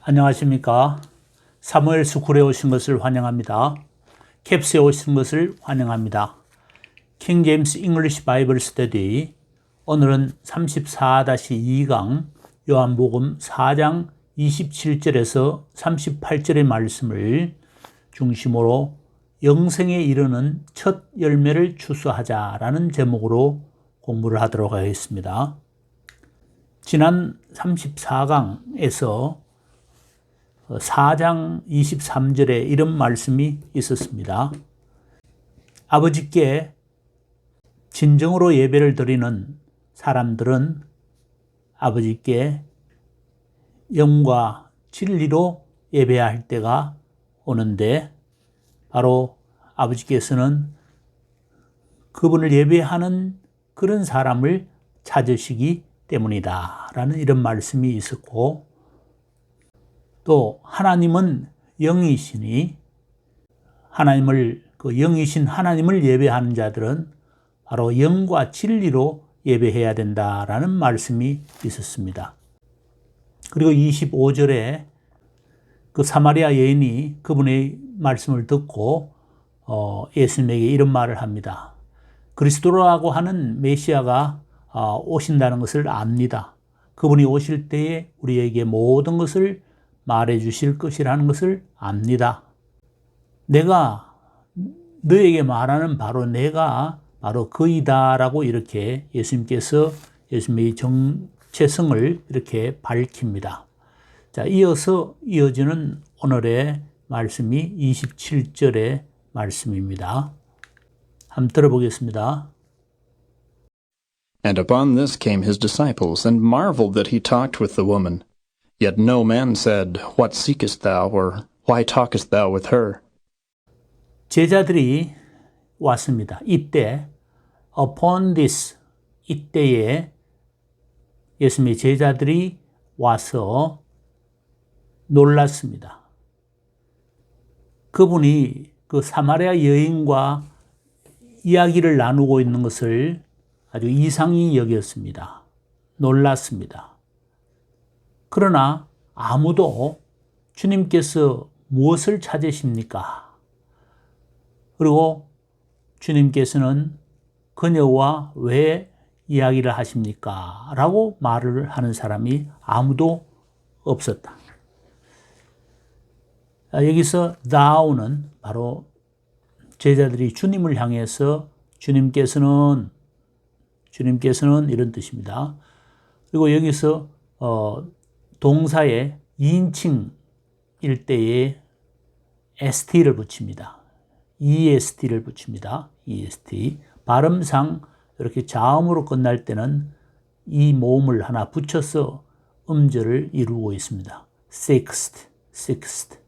안녕하십니까. 사무엘 스쿨에 오신 것을 환영합니다. 캡스에 오신 것을 환영합니다. 킹 제임스 잉글리시 바이블 스터디, 오늘은 34-2강 요한복음 4장 27절에서 38절의 말씀을 중심으로 영생에 이르는 첫 열매를 추수하자라는 제목으로 공부를 하도록 하겠습니다. 지난 34강에서 4장 23절에 이런 말씀이 있었습니다. 아버지께 진정으로 예배를 드리는 사람들은 아버지께 영과 진리로 예배할 때가 오는데, 바로 아버지께서는 그분을 예배하는 그런 사람을 찾으시기 때문이다 라는 이런 말씀이 있었고, 또 하나님은 영이시니 영이신 하나님을 예배하는 자들은 바로 영과 진리로 예배해야 된다라는 말씀이 있었습니다. 그리고 25절에 그 사마리아 여인이 그분의 말씀을 듣고 예수님에게 이런 말을 합니다. 그리스도라고 하는 메시아가 오신다는 것을 압니다. 그분이 오실 때에 우리에게 모든 것을 말해 주실 것이라는 것을 압니다. 내가 너에게 말하는 내가 바로 그이다라고 이렇게 예수님께서 예수님의 정체성을 이렇게 밝힙니다. 자, 이어지는 오늘의 말씀이 27절의 말씀입니다. 한번 들어보겠습니다. And upon this came his disciples, and marveled that he talked with the woman. Yet no man said, What seekest thou? or Why talkest thou with her? 제자들이 왔습니다. 이때, upon this, 이때에 예수님의 제자들이 와서 놀랐습니다. 그분이 그 사마리아 여인과 이야기를 나누고 있는 것을 아주 이상히 여겼습니다. 놀랐습니다. 그러나 아무도 주님께서 무엇을 찾으십니까? 그리고 주님께서는 그녀와 왜 이야기를 하십니까? 라고 말을 하는 사람이 아무도 없었다. 여기서 thou는 바로 제자들이 주님을 향해서 주님께서는 이런 뜻입니다. 그리고 여기서 동사의 2인칭일 때에 st를 붙입니다. est를 붙입니다. est. 발음상 이렇게 자음으로 끝날 때는 이 모음을 하나 붙여서 음절을 이루고 있습니다. sixth,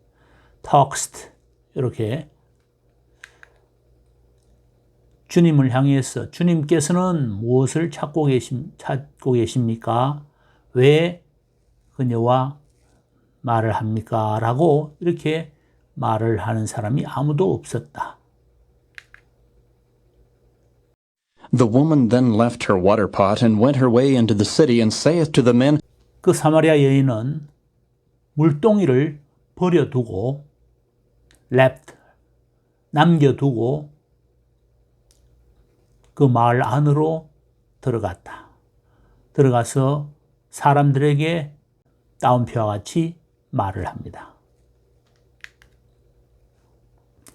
talkst 이렇게 주님을 향해서 주님께서는 무엇을 찾고 계십니까? 왜 그녀와 말을 합니까? 라고 이렇게 말을 하는 사람이 아무도 없었다. The woman then left her water pot, and went her way into the city, and saith to the men, 그 사마리아 여인은 물동이를 버려두고 남겨두고 그 마을 안으로 들어가서 사람들에게 따옴표와 같이 말을 합니다.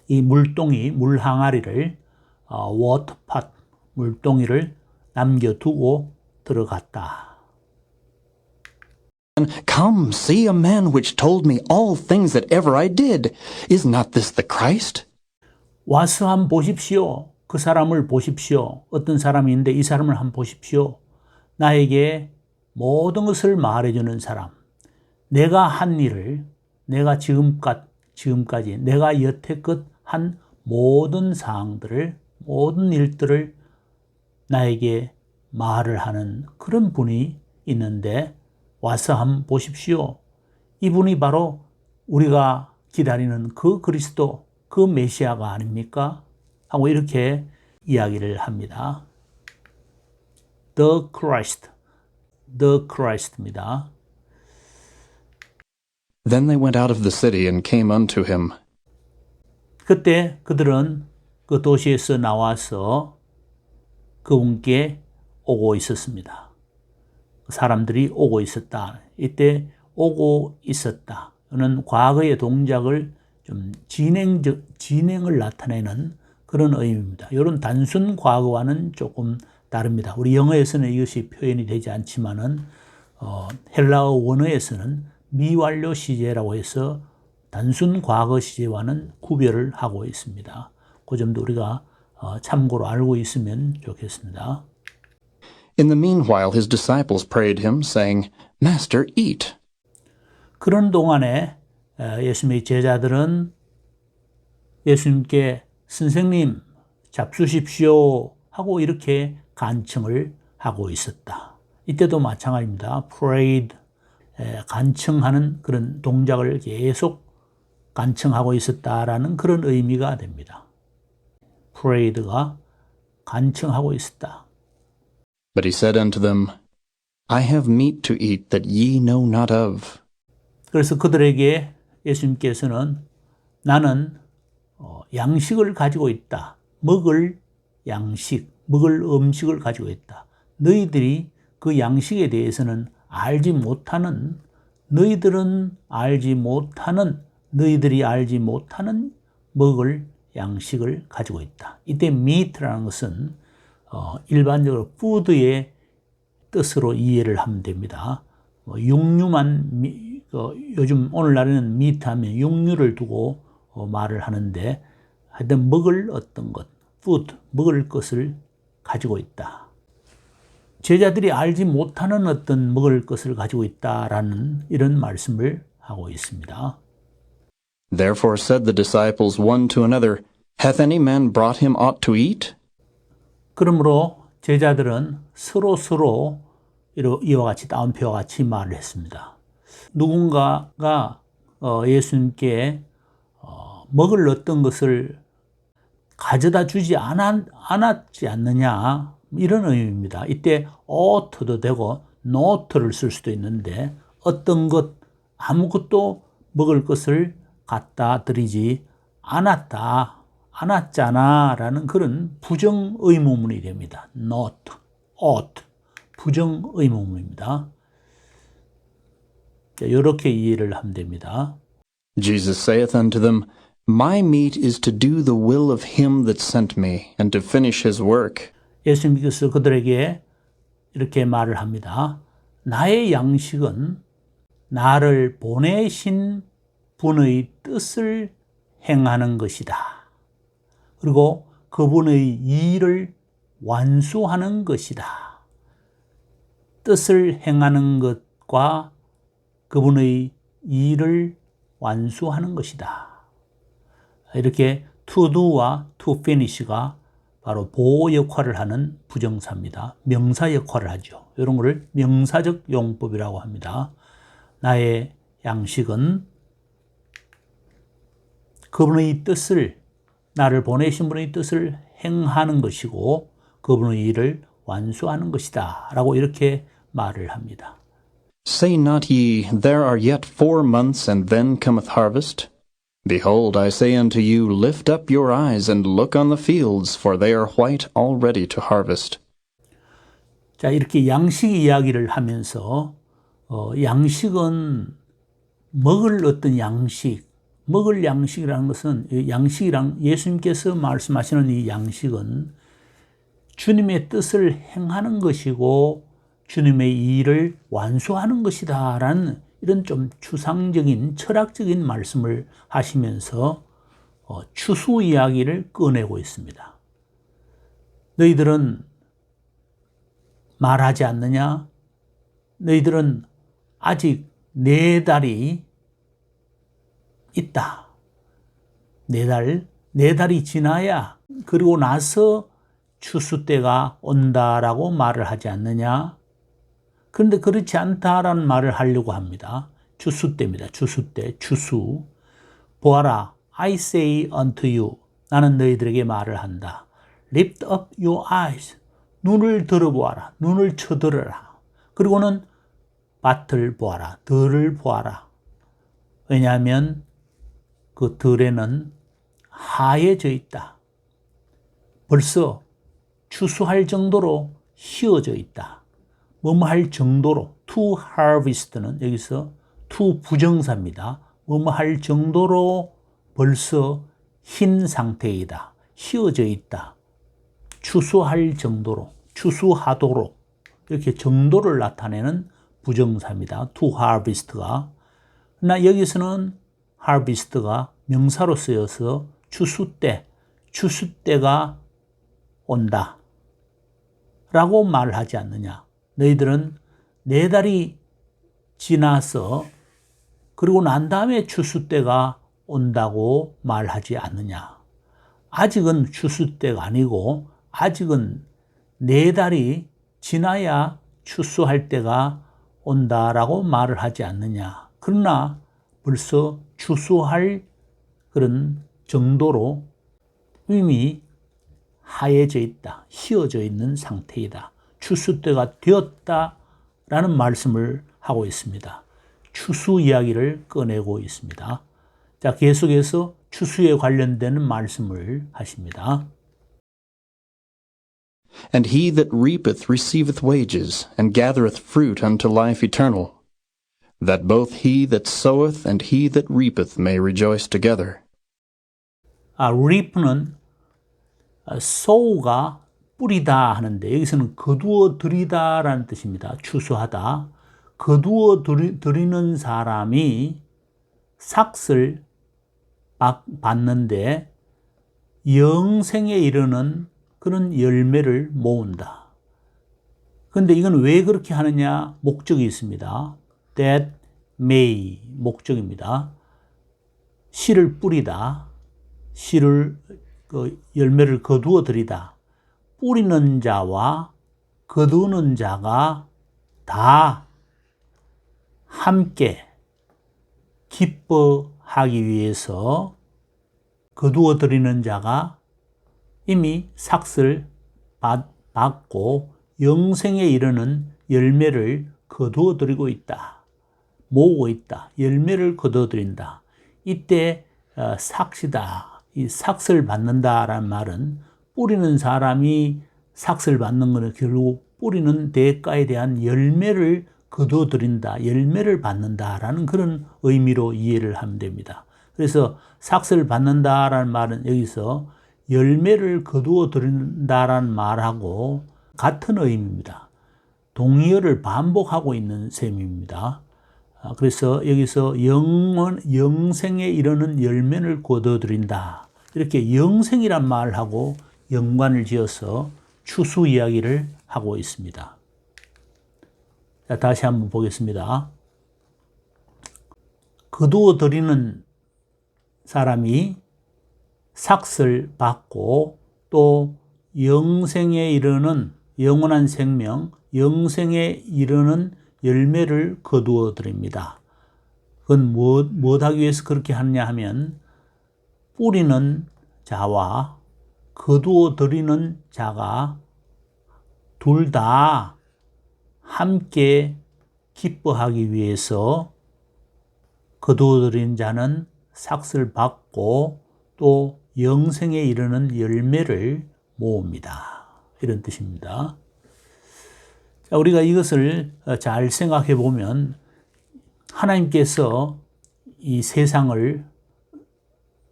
이 물동이, 물항아리를 워터팟, 물동이를 남겨두고 들어갔다. Come, see a man which told me all things that ever I did. Is not this the Christ? 와서 한번 보십시오. 그 사람을 보십시오. 어떤 사람인데 이 사람을 한번 보십시오. 나에게 모든 것을 말해주는 사람. 내가 한 일을, 내가 지금까지 내가 여태껏 한 모든 사항들을, 모든 일들을 나에게 말을 하는 그런 분이 있는데 와서 한번 보십시오. 이분이 바로 우리가 기다리는 그 그리스도, 그 메시아가 아닙니까? 하고 이렇게 이야기를 합니다. The Christ입니다. Then they went out of the city and came unto him. 그때 그들은 그 도시에서 나와서 그분께 오고 있었습니다. 사람들이 오고 있었다. 이때 오고 있었다는 과거의 동작을 좀 진행을 나타내는 그런 의미입니다. 이런 단순 과거와는 조금 다릅니다. 우리 영어에서는 이것이 표현이 되지 않지만은 헬라어 원어에서는 미완료 시제라고 해서 단순 과거 시제와는 구별을 하고 있습니다. 그 점도 우리가 참고로 알고 있으면 좋겠습니다. In the meanwhile his disciples prayed him, saying, Master, eat. 그런 동안에 예수님의 제자들은 예수님께 선생님 잡수십시오 하고 이렇게 간청을 하고 있었다. 이때도 마찬가지입니다. prayed, 간청하는 그런 동작을 계속 간청하고 있었다라는 그런 의미가 됩니다. prayed가 간청하고 있었다. But he said unto them, I have meat to eat that ye know not of. 그래서 그들에게 예수님께서는 나는 양식을 가지고 있다. 먹을 양식, 먹을 음식을 가지고 있다. 너희들이 그 양식에 대해서는 알지 못하는, 너희들이 알지 못하는 먹을 양식을 가지고 있다. 이때 meat라는 것은 일반적으로 food의 뜻으로 이해를 하면 됩니다. 육류만, 요즘 오늘날에는 meat 하면 육류를 두고 말을 하는데 하여튼 먹을 어떤 것, food, 먹을 것을 가지고 있다. 제자들이 알지 못하는 어떤 먹을 것을 가지고 있다라는 이런 말씀을 하고 있습니다. Therefore said the disciples one to another, Hath any man brought him aught to eat? 그러므로 제자들은 서로 이와 같이 따옴표와 같이 말을 했습니다. 누군가가 예수님께 먹을 어떤 것을 가져다 주지 않았지 않느냐 이런 의미입니다. 이때 ough도 되고 not를 쓸 수도 있는데 어떤 것 아무것도 먹을 것을 갖다 드리지 않았잖아 라는 그런 부정 의문문이 됩니다. not, ought, 부정 의문문입니다. 이렇게 이해를 하면 됩니다. Jesus saith unto them, My meat is to do the will of him that sent me, and to finish his work. 예수님께서 그들에게 이렇게 말을 합니다. 나의 양식은 나를 보내신 분의 뜻을 행하는 것이다. 그리고 그분의 일을 완수하는 것이다. 뜻을 행하는 것과 그분의 일을 완수하는 것이다. 이렇게 to do와 to finish가 바로 보호 역할을 하는 부정사입니다. 명사 역할을 하죠. 이런 것을 명사적 용법이라고 합니다. 나의 양식은 그분의 뜻을, 나를 보내신 분의 뜻을 행하는 것이고 그분의 일을 완수하는 것이다 라고 이렇게 말을 합니다. Say not ye, There are yet 4 months, and then cometh harvest? Behold, I say unto you, Lift up your eyes, and look on the fields, for they are white already to harvest. 자, 이렇게 양식 이야기를 하면서 양식은 먹을 어떤 양식, 먹을 양식이라는 것은 양식이랑 예수님께서 말씀하시는 이 양식은 주님의 뜻을 행하는 것이고 주님의 일을 완수하는 것이다 라는 이런 좀 추상적인 철학적인 말씀을 하시면서 추수 이야기를 꺼내고 있습니다. 너희들은 말하지 않느냐? 너희들은 아직 4달이 있다. 4달이 지나야 그리고 나서 추수 때가 온다라고 말을 하지 않느냐? 그런데 그렇지 않다라는 말을 하려고 합니다. 추수 때입니다. 추수 때, 추수. 보아라, I say unto you. 나는 너희들에게 말을 한다. Lift up your eyes. 눈을 들어보아라. 눈을 쳐들어라. 그리고는 밭을 보아라. 들을 보아라. 왜냐하면 그 들에는 하얘져 있다. 벌써 추수할 정도로 휘어져 있다. 뭐뭐 할 정도로, to harvest는 여기서 to 부정사입니다. 뭐뭐 할 정도로 벌써 흰 상태이다. 휘어져 있다. 추수할 정도로, 추수하도록 이렇게 정도를 나타내는 부정사입니다. to harvest가. 그러나 여기서는 harvest가 명사로 쓰여서 추수 때가 온다 라고 말하지 않느냐. 너희들은 4달이 지나서 그리고 난 다음에 추수 때가 온다고 말하지 않느냐. 아직은 추수 때가 아니고 아직은 4달이 지나야 추수할 때가 온다라고 말을 하지 않느냐. 그러나 벌써 추수할 그런 정도로 이미 하얘져 있다. 휘어져 있는 상태이다. 추수 때가 되었다라는 말씀을 하고 있습니다. 추수 이야기를 꺼내고 있습니다. 자, 계속해서 추수에 관련되는 말씀을 하십니다. And he that reapeth receiveth wages, and gathereth fruit unto life eternal, that both he that soweth and he that reapeth may rejoice together. reap는 sow가 뿌리다 하는데 여기서는 거두어 들이다라는 뜻입니다. 추수하다. 거두어 들이는 사람이 삭을 받는데 영생에 이르는 그런 열매를 모은다. 그런데 이건 왜 그렇게 하느냐? 목적이 있습니다. That may 목적입니다. 씨를 뿌리다. 씨를 열매를 거두어 들이다. 뿌리는 자와 거두는 자가 다 함께 기뻐하기 위해서 거두어 들이는 자가 이미 삭을 받고 영생에 이르는 열매를 거두어 들이고 있다. 모으고 있다. 열매를 거두어 들인다. 이때 삭시다. 이 삭을 받는다라는 말은 뿌리는 사람이 삭을 받는 것은 결국 뿌리는 대가에 대한 열매를 거두어 들인다. 열매를 받는다라는 그런 의미로 이해를 하면 됩니다. 그래서 삭을 받는다라는 말은 여기서 열매를 거두어 들인다라는 말하고 같은 의미입니다. 동의어를 반복하고 있는 셈입니다. 그래서 여기서 영생에 이르는 열매를 거두어 들인다. 이렇게 영생이란 말하고 연관을 지어서 추수 이야기를 하고 있습니다. 자, 다시 한번 보겠습니다. 거두어 들이는 사람이 삭을 받고 또 영생에 이르는 영원한 생명, 영생에 이르는 열매를 거두어 드립니다. 그건 무엇하기 위해서 그렇게 하느냐 하면 뿌리는 자와 거두어 들이는 자가 둘 다 함께 기뻐하기 위해서 거두어 들이는 자는 삭을 받고 또 영생에 이르는 열매를 모읍니다. 이런 뜻입니다. 자, 우리가 이것을 잘 생각해 보면 하나님께서 이 세상을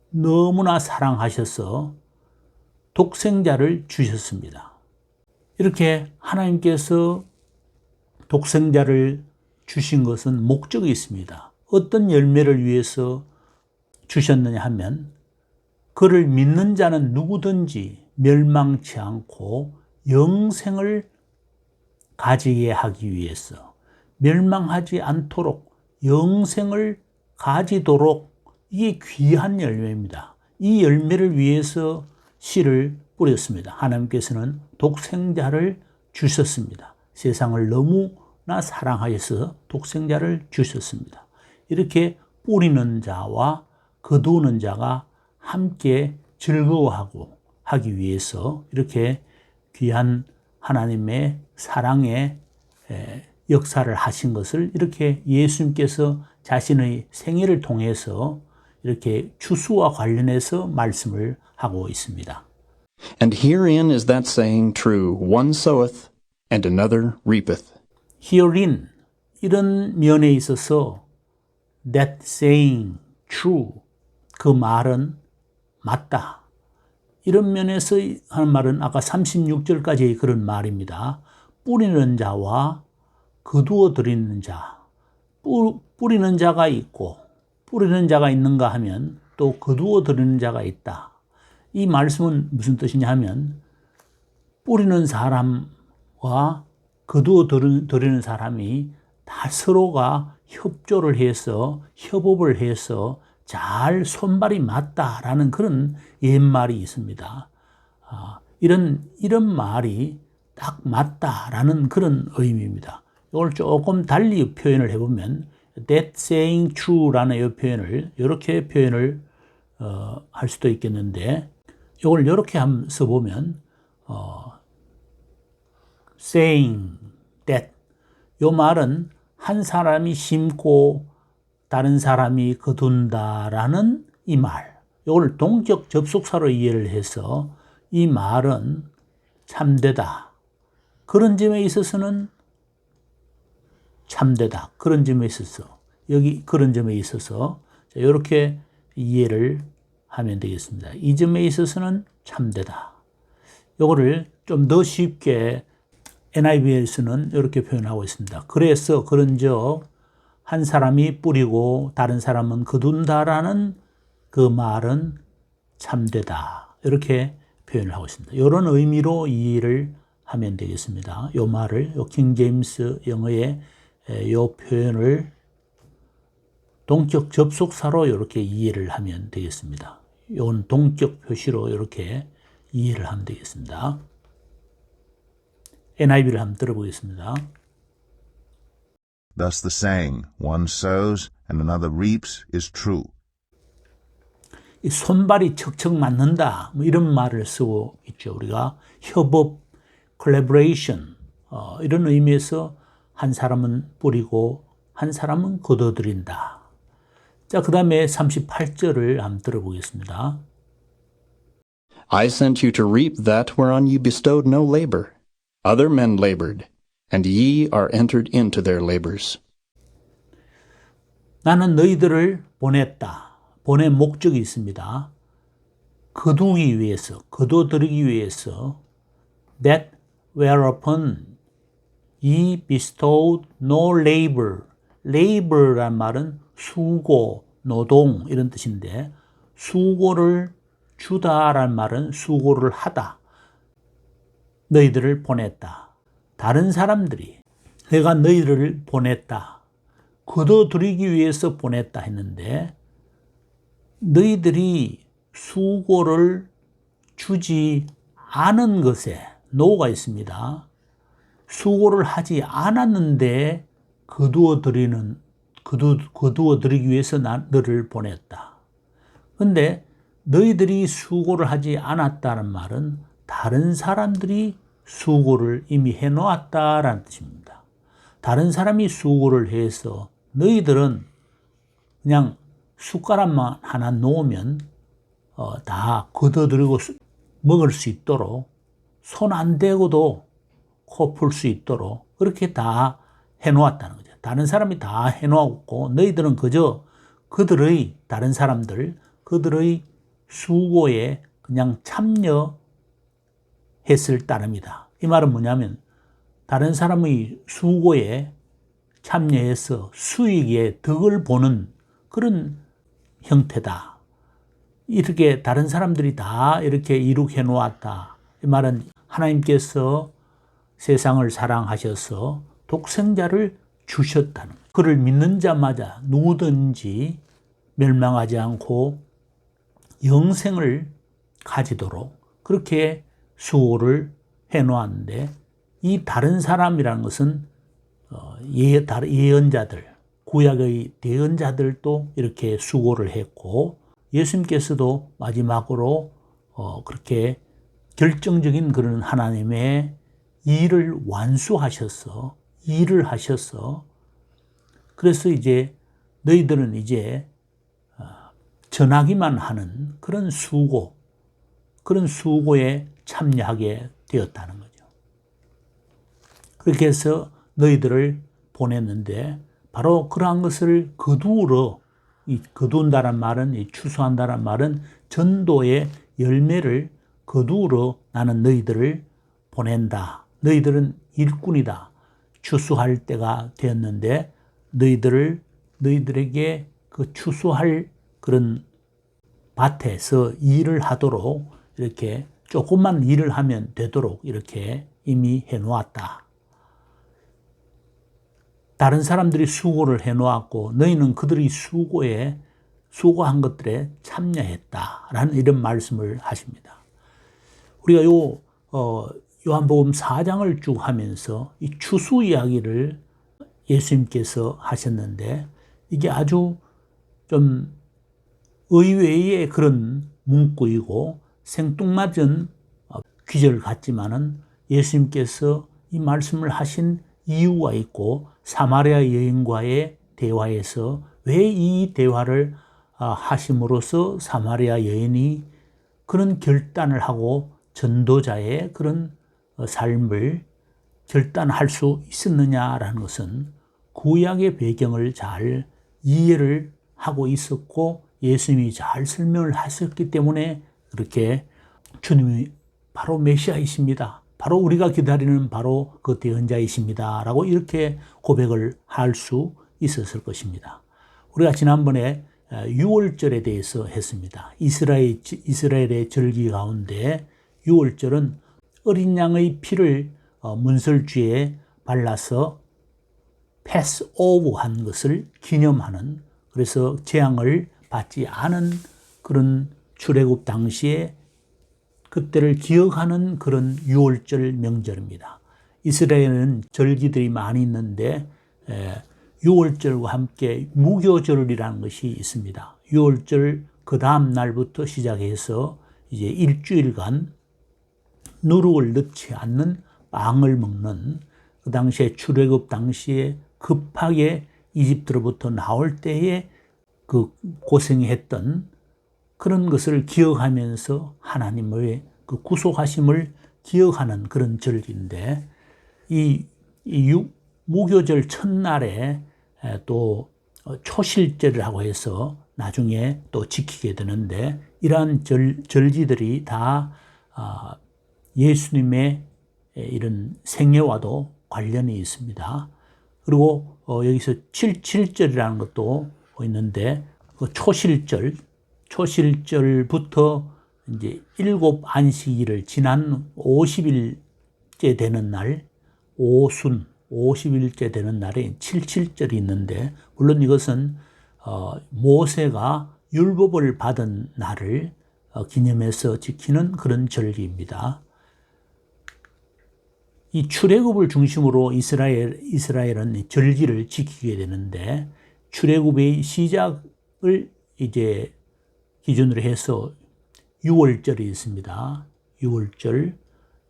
너무나 사랑하셔서 독생자를 주셨습니다. 이렇게 하나님께서 독생자를 주신 것은 목적이 있습니다. 어떤 열매를 위해서 주셨느냐 하면 그를 믿는 자는 누구든지 멸망치 않고 영생을 가지게 하기 위해서, 멸망하지 않도록 영생을 가지도록, 이게 귀한 열매입니다. 이 열매를 위해서 씨를 뿌렸습니다. 하나님께서는 독생자를 주셨습니다. 세상을 너무나 사랑하셔서 독생자를 주셨습니다. 이렇게 뿌리는 자와 거두는 자가 함께 즐거워하고 하기 위해서 이렇게 귀한 하나님의 사랑의 역사를 하신 것을 이렇게 예수님께서 자신의 생애를 통해서 이렇게 추수와 관련해서 말씀을 하고 있습니다. And herein is that saying true, one soweth, and another reapeth. Herein, 이런 면에 있어서 that saying true, 그 말은 맞다. 이런 면에서 하는 말은 아까 36절까지의 그런 말입니다. 뿌리는 자와 거두어 들이는 자. 뿌리는 자가 있고 뿌리는 자가 있는가 하면 또 거두어 들이는 자가 있다. 이 말씀은 무슨 뜻이냐 하면 뿌리는 사람과 거두어 들이는 사람이 다 서로가 협조를 해서 협업을 해서 잘 손발이 맞다라는 그런 옛말이 있습니다. 이런 말이 딱 맞다라는 그런 의미입니다. 이걸 조금 달리 표현을 해보면 that saying true라는 이 표현을 이렇게 표현을 할 수도 있겠는데 이걸 이렇게 한번 써보면 saying that 이 말은 한 사람이 심고 다른 사람이 거둔다라는 이 말, 이걸 동적 접속사로 이해를 해서 이 말은 참되다. 그런 점에 있어서는 참되다. 그런 점에 있어서 여기 그런 점에 있어서 이렇게 이해를 하면 되겠습니다. 이 점에 있어서는 참되다. 이거를 좀 더 쉽게 NIV에서는 이렇게 표현하고 있습니다. 그래서 그런즉 한 사람이 뿌리고 다른 사람은 거둔다라는 그 말은 참되다. 이렇게 표현을 하고 있습니다. 이런 의미로 이해를 하면 되겠습니다. 이 말을 킹 제임스 영어의 이 표현을 동적 접속사로 이렇게 이해를 하면 되겠습니다. 이건 동적 표시로 이렇게 이해를 하면 되겠습니다. NIV를 한번 들어보겠습니다. Thus the saying, one sows and another reaps, is true. 이 손발이 척척 맞는다. 뭐 이런 말을 쓰고 있죠. 우리가 협업, collaboration 이런 의미에서 한 사람은 뿌리고 한 사람은 거둬들인다. 자, 그 다음에 38절을 한번 들어보겠습니다. I sent you to reap that whereon you bestowed no labor. Other men labored, and ye are entered into their labors. 나는 너희들을 보냈다. 보낸 목적이 있습니다. 거두기 위해서, 거둬들이기 위해서 that whereupon ye bestowed no labor. labor란 말은 수고, 노동 이런 뜻인데 수고를 주다란 말은 수고를 하다. 너희들을 보냈다. 다른 사람들이 내가 너희들을 보냈다. 거둬들이기 위해서 보냈다 했는데 너희들이 수고를 주지 않은 것에 노가 있습니다. 수고를 하지 않았는데 거두어들이기 위해서 너를 보냈다. 그런데 너희들이 수고를 하지 않았다는 말은 다른 사람들이 수고를 이미 해놓았다라는 뜻입니다. 다른 사람이 수고를 해서 너희들은 그냥 숟가락만 하나 놓으면 다 걷어들이고 먹을 수 있도록 손 안 대고도 코 풀 수 있도록 그렇게 다 해놓았다는 거죠. 다른 사람이 다 해놓았고 너희들은 그저 다른 사람들 그들의 수고에 그냥 참여했을 따름이다. 이 말은 뭐냐면 다른 사람의 수고에 참여해서 수익의 덕을 보는 그런 형태다. 이렇게 다른 사람들이 다 이렇게 이룩해 놓았다. 이 말은 하나님께서 세상을 사랑하셔서 독생자를 주셨다는 거예요. 그를 믿는 자마다 누구든지 멸망하지 않고 영생을 가지도록 그렇게 수고를 해놓았는데 이 다른 사람이라는 것은 예언자들, 구약의 대언자들도 이렇게 수고를 했고 예수님께서도 마지막으로 그렇게 결정적인 그런 하나님의 일을 완수하셔서 일을 하셔서 그래서 이제 너희들은 이제 전하기만 하는 그런 수고에 참여하게 되었다는 거죠. 그렇게 해서 너희들을 보냈는데 바로 그러한 것을 거두어 이 거둔다란 말은 이 추수한다란 말은 전도의 열매를 거두어 나는 너희들을 보낸다. 너희들은 일꾼이다. 추수할 때가 되었는데 너희들에게 그 추수할 그런 밭에서 일을 하도록 이렇게 조금만 일을 하면 되도록 이렇게 이미 해놓았다. 다른 사람들이 수고를 해놓았고 너희는 그들이 수고한 것들에 참여했다라는 이런 말씀을 하십니다. 우리가 요한복음 4장을 쭉 하면서 이 추수 이야기를 예수님께서 하셨는데 이게 아주 좀 의외의 그런 문구이고 생뚱맞은 귀절 같지만은 예수님께서 이 말씀을 하신 이유가 있고 사마리아 여인과의 대화에서 왜 이 대화를 하심으로써 사마리아 여인이 그런 결단을 하고 전도자의 그런 삶을 결단할 수 있었느냐라는 것은 구약의 배경을 잘 이해를 하고 있었고 예수님이 잘 설명을 하셨기 때문에 그렇게 주님이 바로 메시아이십니다. 바로 우리가 기다리는 바로 그 대언자이십니다. 라고 이렇게 고백을 할 수 있었을 것입니다. 우리가 지난번에 유월절에 대해서 했습니다. 이스라엘의 절기 가운데 유월절은 어린 양의 피를 문설주에 발라서 패스오브 한 것을 기념하는, 그래서 재앙을 받지 않은 그런 출애굽 당시에 그때를 기억하는 그런 유월절 명절입니다. 이스라엘은 절기들이 많이 있는데 유월절과 함께 무교절이라는 것이 있습니다. 유월절 그 다음 날부터 시작해서 이제 일주일간 누룩을 넣지 않는 빵을 먹는, 그 당시에 출애굽 당시에 급하게 이집트로부터 나올 때에 그 고생했던 그런 것을 기억하면서 하나님의 그 구속하심을 기억하는 그런 절기인데 이 무교절 첫날에 또 초실절이라고 해서 나중에 또 지키게 되는데 이러한 절기들이 다 예수님의 이런 생애와도 관련이 있습니다. 그리고 여기서 77절이라는 것도 있는데 그 초실절부터 이제 7 안식일을 지난 50일째 되는 날, 오순 50일째 되는 날에 77절이 있는데, 물론 이것은 모세가 율법을 받은 날을 기념해서 지키는 그런 절기입니다. 이 출애굽을 중심으로 이스라엘은 절기를 지키게 되는데, 출애굽의 시작을 이제 기준으로 해서 6월절이 있습니다.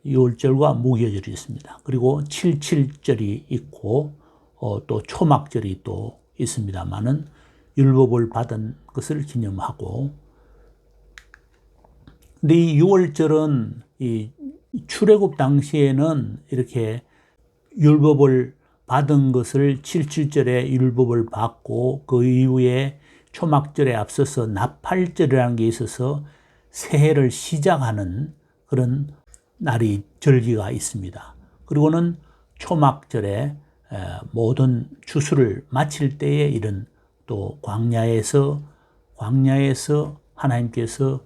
6월절과 무교절이 있습니다. 그리고 77절이 있고 또 초막절이 또 있습니다만은 율법을 받은 것을 기념하고, 근데 이 6월절은 이 출애굽 당시에는 이렇게 율법을 받은 것을 77절에 율법을 받고 그 이후에 초막절에 앞서서 나팔절이라는 게 있어서 새해를 시작하는 그런 날이 절기가 있습니다. 그리고는 초막절에 모든 추수를 마칠 때에 이런 또 광야에서 하나님께서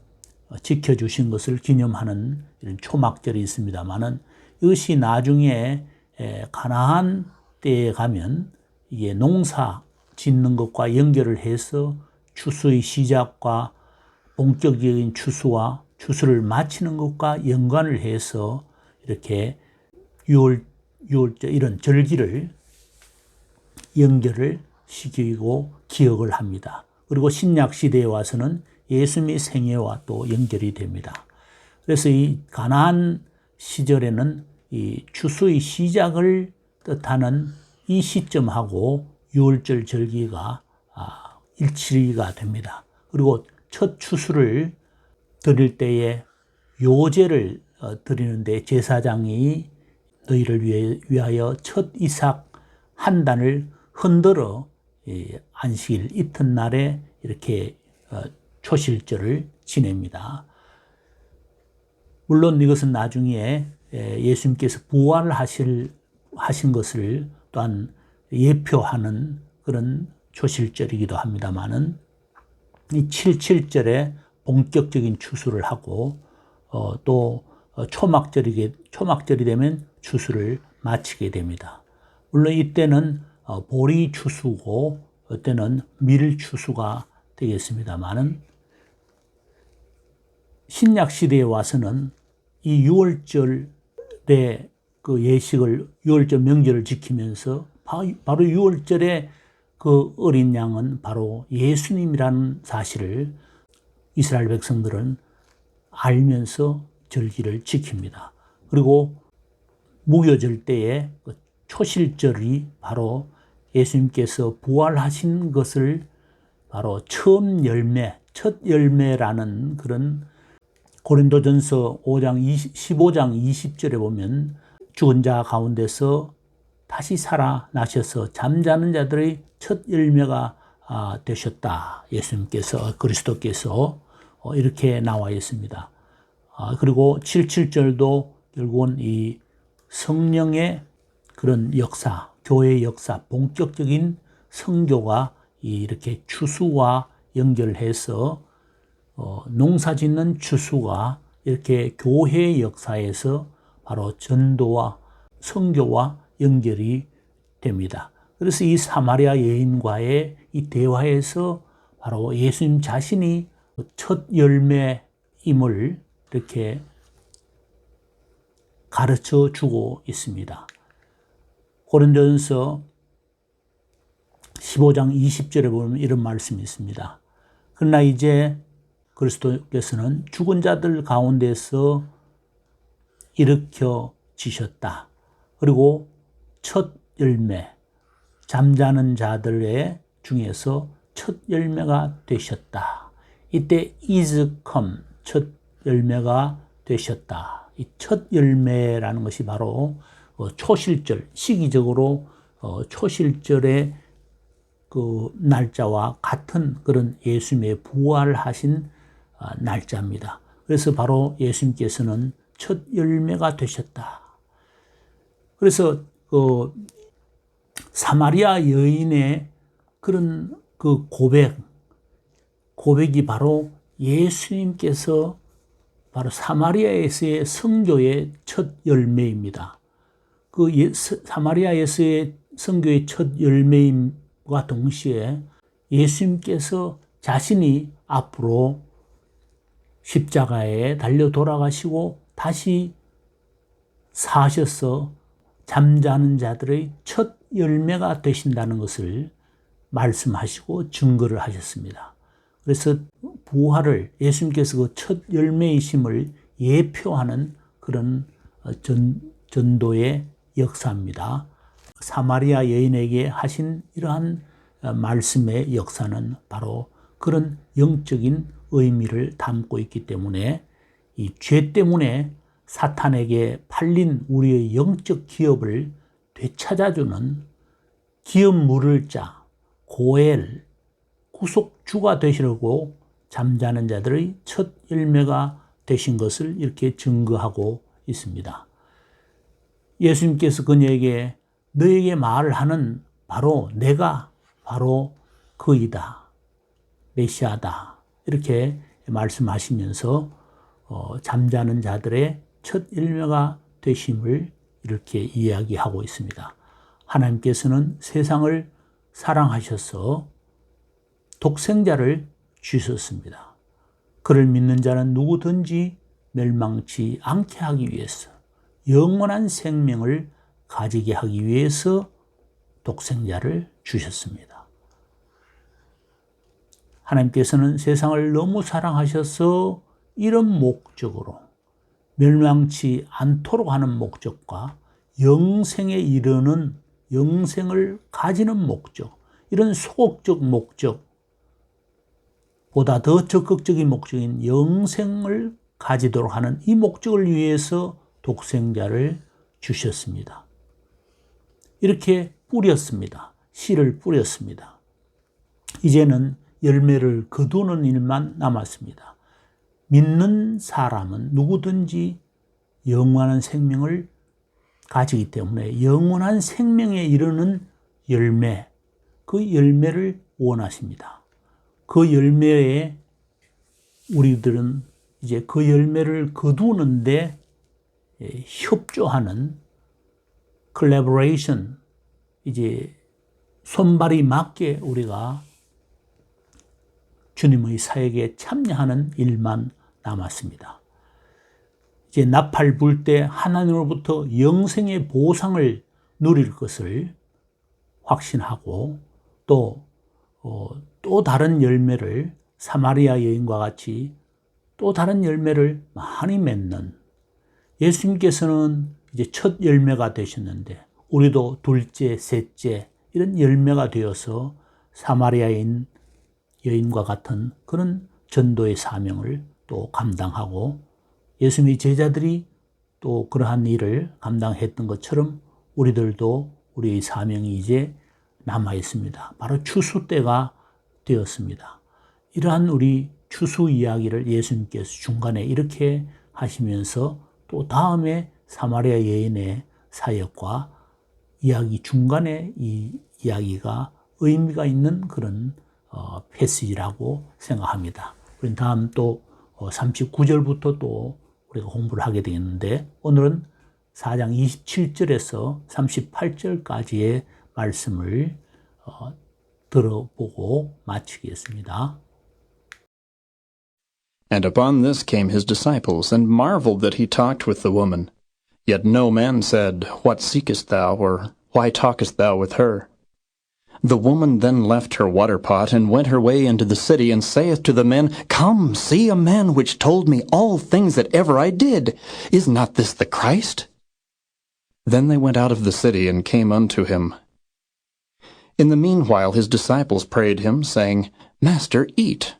지켜주신 것을 기념하는 이런 초막절이 있습니다만은 이것이 나중에 가나안 때에 가면 이게 농사 짓는 것과 연결을 해서 추수의 시작과 본격적인 추수를 마치는 것과 연관을 해서 이렇게 6월절 이런 절기를 연결을 시키고 기억을 합니다. 그리고 신약 시대에 와서는 예수님의 생애와 또 연결이 됩니다. 그래서 이 가나안 시절에는 이 추수의 시작을 뜻하는 이 시점하고 유월절 절기가 일치가 됩니다. 그리고 첫 추수를 드릴 때에 요제를 드리는데 제사장이 너희를 위하여 첫 이삭 한 단을 흔들어 안식일 이튿날에 이렇게 초실절을 지냅니다. 물론 이것은 나중에 예수님께서 부활하신 것을 또한 예표하는 그런 초실절이기도 합니다만은 이 77절에 본격적인 추수를 하고 또 초막절이 되면 추수를 마치게 됩니다. 물론 이때는 보리 추수고 이때는 밀 추수가 되겠습니다만은 신약 시대에 와서는 이 유월절의 그 예식을 유월절 명절을 지키면서 바로 유월절에 그 어린 양은 바로 예수님이라는 사실을 이스라엘 백성들은 알면서 절기를 지킵니다. 그리고 무교절 때에 초실절이 바로 예수님께서 부활하신 것을 바로 처음 열매, 첫 열매라는 그런 고린도전서 15장 20절에 보면 죽은 자 가운데서 다시 살아나셔서 잠자는 자들의 첫 열매가 되셨다. 예수님께서 그리스도께서 이렇게 나와 있습니다. 그리고 77절도 결국은 이 성령의 그런 역사, 교회의 역사, 본격적인 성교가 이렇게 추수와 연결해서 농사 짓는 추수가 이렇게 교회의 역사에서 바로 전도와 성교와 연결이 됩니다. 그래서 이 사마리아 여인과의 이 대화에서 바로 예수님 자신이 첫 열매임을 이렇게 가르쳐 주고 있습니다. 고린도전서 15장 20절에 보면 이런 말씀이 있습니다. 그러나 이제 그리스도께서는 죽은 자들 가운데서 일으켜지셨다. 그리고 첫 열매, 잠자는 자들의 중에서 첫 열매가 되셨다. 이때 is come, 첫 열매가 되셨다. 이 첫 열매라는 것이 바로 초실절, 시기적으로 초실절의 그 날짜와 같은 그런 예수님의 부활하신 날짜입니다. 그래서 바로 예수님께서는 첫 열매가 되셨다. 그래서 그 사마리아 여인의 그런 그 고백이 바로 예수님께서 바로 사마리아에서의 선교의 첫 열매입니다. 그 사마리아에서의 선교의 첫 열매임과 동시에 예수님께서 자신이 앞으로 십자가에 달려 돌아가시고 다시 사셔서 잠자는 자들의 첫 열매가 되신다는 것을 말씀하시고 증거를 하셨습니다. 그래서 부활을 예수님께서 그 첫 열매이심을 예표하는 그런 전도의 역사입니다. 사마리아 여인에게 하신 이러한 말씀의 역사는 바로 그런 영적인 의미를 담고 있기 때문에 이 죄 때문에 사탄에게 팔린 우리의 영적 기업을 되찾아주는 기업 물을 자, 고엘, 구속주가 되시려고 잠자는 자들의 첫 열매가 되신 것을 이렇게 증거하고 있습니다. 예수님께서 그녀에게 너에게 말을 하는 바로 내가 바로 그이다. 메시아다. 이렇게 말씀하시면서 잠자는 자들의 첫 열매가 되심을 이렇게 이야기하고 있습니다. 하나님께서는 세상을 사랑하셔서 독생자를 주셨습니다. 그를 믿는 자는 누구든지 멸망치 않게 하기 위해서 영원한 생명을 가지게 하기 위해서 독생자를 주셨습니다. 하나님께서는 세상을 너무 사랑하셔서 이런 목적으로 멸망치 않도록 하는 목적과 영생에 이르는, 영생을 가지는 목적, 이런 소극적 목적, 보다 더 적극적인 목적인 영생을 가지도록 하는 이 목적을 위해서 독생자를 주셨습니다. 이렇게 뿌렸습니다. 씨를 뿌렸습니다. 이제는 열매를 거두는 일만 남았습니다. 믿는 사람은 누구든지 영원한 생명을 가지기 때문에 영원한 생명에 이르는 열매, 그 열매를 원하십니다. 그 열매에 우리들은 이제 그 열매를 거두는데 협조하는 collaboration, 이제 손발이 맞게 우리가 주님의 사역에 참여하는 일만 남았습니다. 이제 나팔 불 때 하나님으로부터 영생의 보상을 누릴 것을 확신하고 또 다른 열매를 사마리아 여인과 같이 또 다른 열매를 많이 맺는, 예수님께서는 이제 첫 열매가 되셨는데 우리도 둘째, 셋째 이런 열매가 되어서 사마리아 여인과 같은 그런 전도의 사명을 또 감당하고 예수님의 제자들이 또 그러한 일을 감당했던 것처럼 우리들도 우리의 사명이 이제 남아 있습니다. 바로 추수 때가 되었습니다. 이러한 우리 추수 이야기를 예수님께서 중간에 이렇게 하시면서 또 다음에 사마리아 여인의 사역과 이야기 중간에 이 이야기가 의미가 있는 그런 패시지라고 생각합니다. 우리 다음 또 39절부터 또 우리가 공부를 하게 되겠는데 오늘은 4장 27절에서 38절까지의 말씀을 들어보고 마치겠습니다. And upon this came his disciples, and marveled that he talked with the woman. Yet no man said, What seekest thou? Or why talkest thou with her? The woman then left her water pot, and went her way into the city, and saith to the men, Come, see a man which told me all things that ever I did. Is not this the Christ? Then they went out of the city, and came unto him. In the meanwhile his disciples prayed him, saying, Master, eat.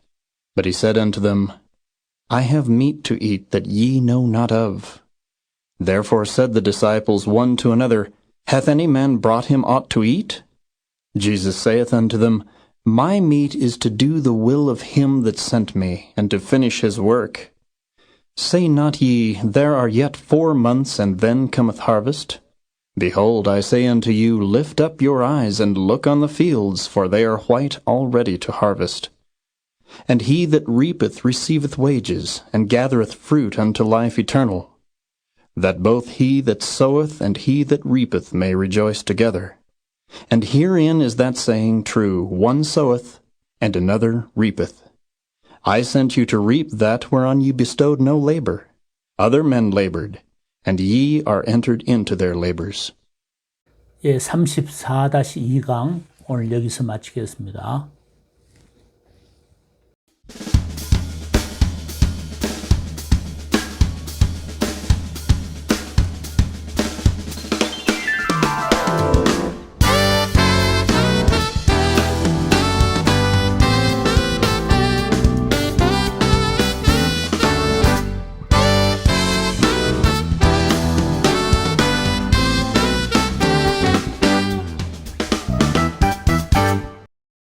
But he said unto them, I have meat to eat that ye know not of. Therefore said the disciples one to another, Hath any man brought him aught to eat? Jesus saith unto them, My meat is to do the will of him that sent me, and to finish his work. Say not ye, There are yet 4 months, and then cometh harvest? Behold, I say unto you, Lift up your eyes, and look on the fields, for they are white already to harvest. And he that reapeth receiveth wages, and gathereth fruit unto life eternal, that both he that soweth and he that reapeth may rejoice together. And herein is that saying true, One soweth, and another reapeth. I sent you to reap that whereon ye bestowed no labor. Other men labored, and ye are entered into their labors. 예, 34-2강 오늘 여기서 마치겠습니다.